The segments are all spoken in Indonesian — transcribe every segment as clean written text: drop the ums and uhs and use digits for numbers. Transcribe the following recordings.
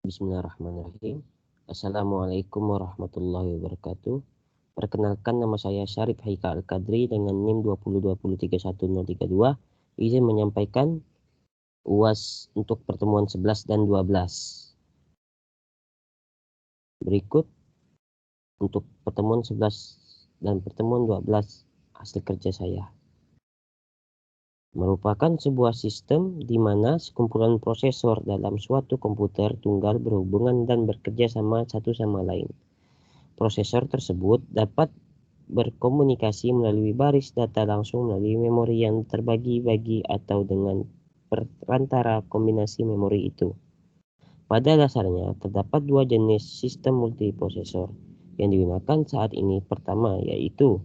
Bismillahirrahmanirrahim. Assalamualaikum warahmatullahi wabarakatuh. Perkenalkan, nama saya Syarif Haikal Al-Qadri dengan NIM 2020311032. Izin menyampaikan UAS untuk pertemuan 11 dan 12. Berikut untuk pertemuan 11 dan pertemuan 12 hasil kerja saya. Merupakan sebuah sistem di mana sekumpulan prosesor dalam suatu komputer tunggal berhubungan dan bekerja sama satu sama lain. Prosesor tersebut dapat berkomunikasi melalui baris data langsung melalui memori yang terbagi-bagi atau dengan perantara kombinasi memori itu. Pada dasarnya, terdapat dua jenis sistem multiprosesor yang digunakan saat ini. Pertama yaitu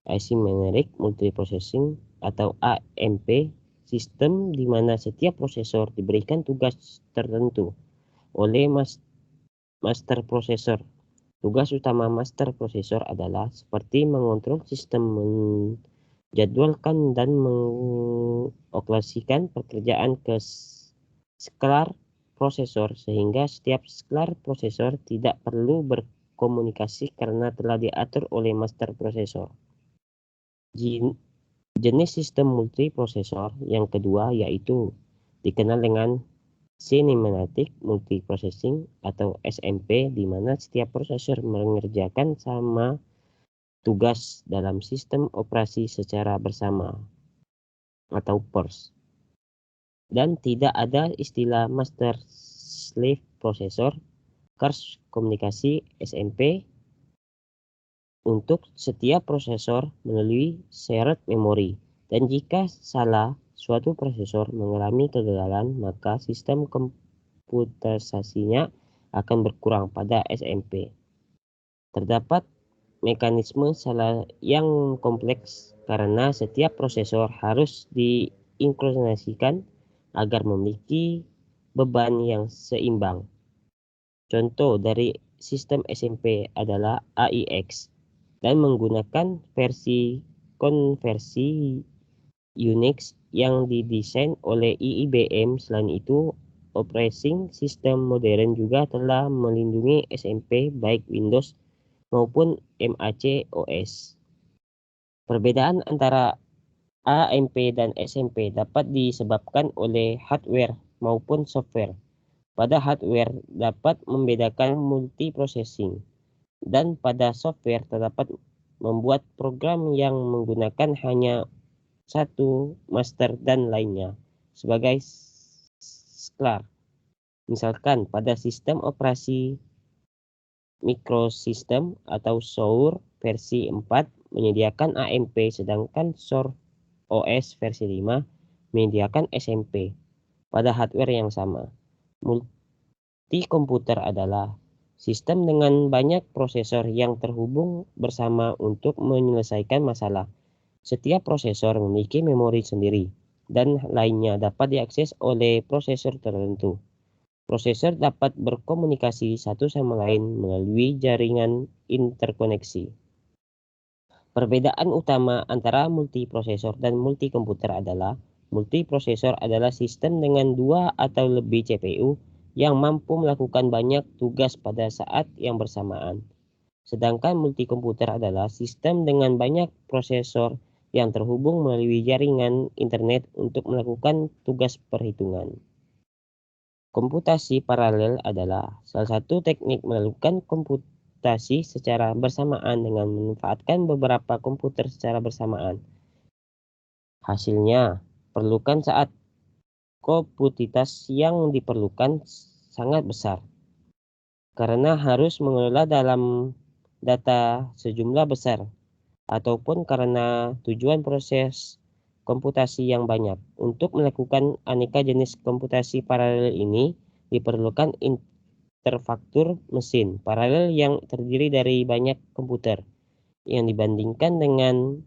Asymmetric Multiprocessing atau AMP, sistem di mana setiap prosesor diberikan tugas tertentu oleh master prosesor. Tugas utama master prosesor adalah seperti mengontrol sistem, menjadwalkan dan mengoperasikan pekerjaan ke sklar prosesor sehingga setiap sklar prosesor tidak perlu berkomunikasi karena telah diatur oleh master prosesor. Jenis sistem multiprosesor yang kedua yaitu dikenal dengan Cinematic Multiprocessing atau SMP, di mana setiap prosesor mengerjakan sama tugas dalam sistem operasi secara bersama atau PERS. Dan tidak ada istilah master slave prosesor, Kars komunikasi SMP untuk setiap prosesor melalui shared memory, dan jika salah suatu prosesor mengalami kegagalan, maka sistem komputerisasinya akan berkurang pada SMP. Terdapat mekanisme salah yang kompleks karena setiap prosesor harus diinkronasikan agar memiliki beban yang seimbang. Contoh dari sistem SMP adalah AIX dan menggunakan versi konversi Unix yang didesain oleh IBM. Selain itu, operating system modern juga telah melindungi SMP baik Windows maupun Mac OS. Perbedaan antara AMP dan SMP dapat disebabkan oleh hardware maupun software. Pada hardware dapat membedakan multiprocessing, dan pada software terdapat membuat program yang menggunakan hanya satu master dan lainnya sebagai sklar. Misalkan pada sistem operasi mikrosistem atau SOUR versi 4 menyediakan AMP, sedangkan SOUR OS versi 5 menyediakan SMP pada hardware yang sama. Multikomputer adalah sistem dengan banyak prosesor yang terhubung bersama untuk menyelesaikan masalah. Setiap prosesor memiliki memori sendiri dan lainnya dapat diakses oleh prosesor tertentu. Prosesor dapat berkomunikasi satu sama lain melalui jaringan interkoneksi. Perbedaan utama antara multiprosesor dan multikomputer adalah multiprosesor adalah sistem dengan dua atau lebih CPU yang mampu melakukan banyak tugas pada saat yang bersamaan. Sedangkan multikomputer adalah sistem dengan banyak prosesor yang terhubung melalui jaringan internet untuk melakukan tugas perhitungan. Komputasi paralel adalah salah satu teknik melakukan komputasi secara bersamaan dengan memanfaatkan beberapa komputer secara bersamaan. Hasilnya perlukan saat komputitas yang diperlukan sangat besar karena harus mengelola dalam data sejumlah besar, ataupun karena tujuan proses komputasi yang banyak. Untuk melakukan aneka jenis komputasi paralel ini diperlukan interfaktur mesin paralel yang terdiri dari banyak komputer yang dibandingkan dengan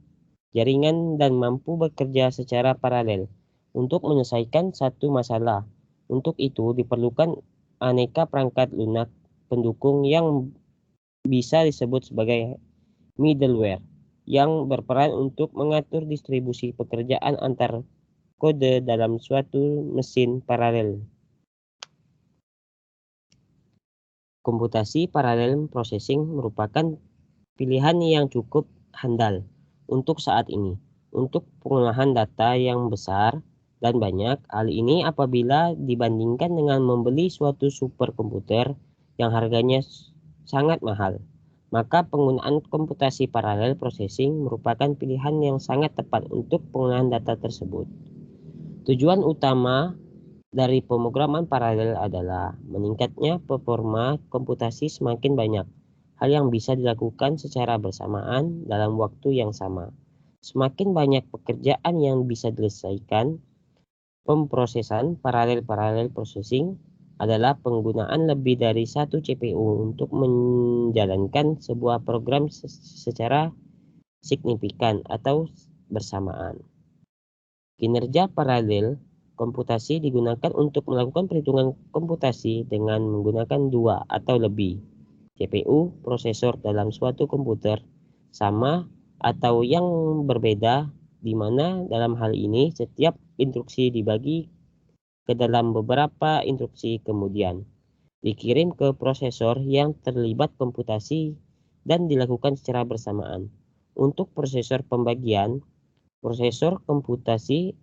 jaringan dan mampu bekerja secara paralel untuk menyelesaikan satu masalah. Untuk itu diperlukan aneka perangkat lunak pendukung yang bisa disebut sebagai middleware yang berperan untuk mengatur distribusi pekerjaan antar kode dalam suatu mesin paralel. Komputasi paralel processing merupakan pilihan yang cukup handal untuk saat ini. Untuk pengolahan data yang besar dan banyak, hal ini apabila dibandingkan dengan membeli suatu superkomputer yang harganya sangat mahal. Maka penggunaan komputasi paralel processing merupakan pilihan yang sangat tepat untuk pengolahan data tersebut. Tujuan utama dari pemrograman paralel adalah meningkatnya performa komputasi semakin banyak hal yang bisa dilakukan secara bersamaan dalam waktu yang sama. Semakin banyak pekerjaan yang bisa diselesaikan, pemrosesan paralel processing adalah penggunaan lebih dari satu CPU untuk menjalankan sebuah program secara signifikan atau bersamaan. Kinerja paralel komputasi digunakan untuk melakukan perhitungan komputasi dengan menggunakan dua atau lebih CPU prosesor dalam suatu komputer sama atau yang berbeda, di mana dalam hal ini setiap instruksi dibagi ke dalam beberapa instruksi kemudian dikirim ke prosesor yang terlibat komputasi dan dilakukan secara bersamaan. Untuk prosesor pembagian, prosesor komputasi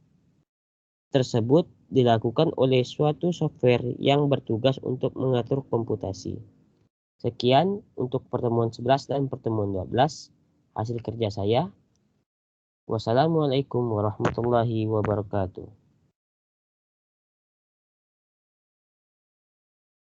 tersebut dilakukan oleh suatu software yang bertugas untuk mengatur komputasi. Sekian untuk pertemuan 11 dan pertemuan 12 hasil kerja saya. Wassalamualaikum warahmatullahi wabarakatuh.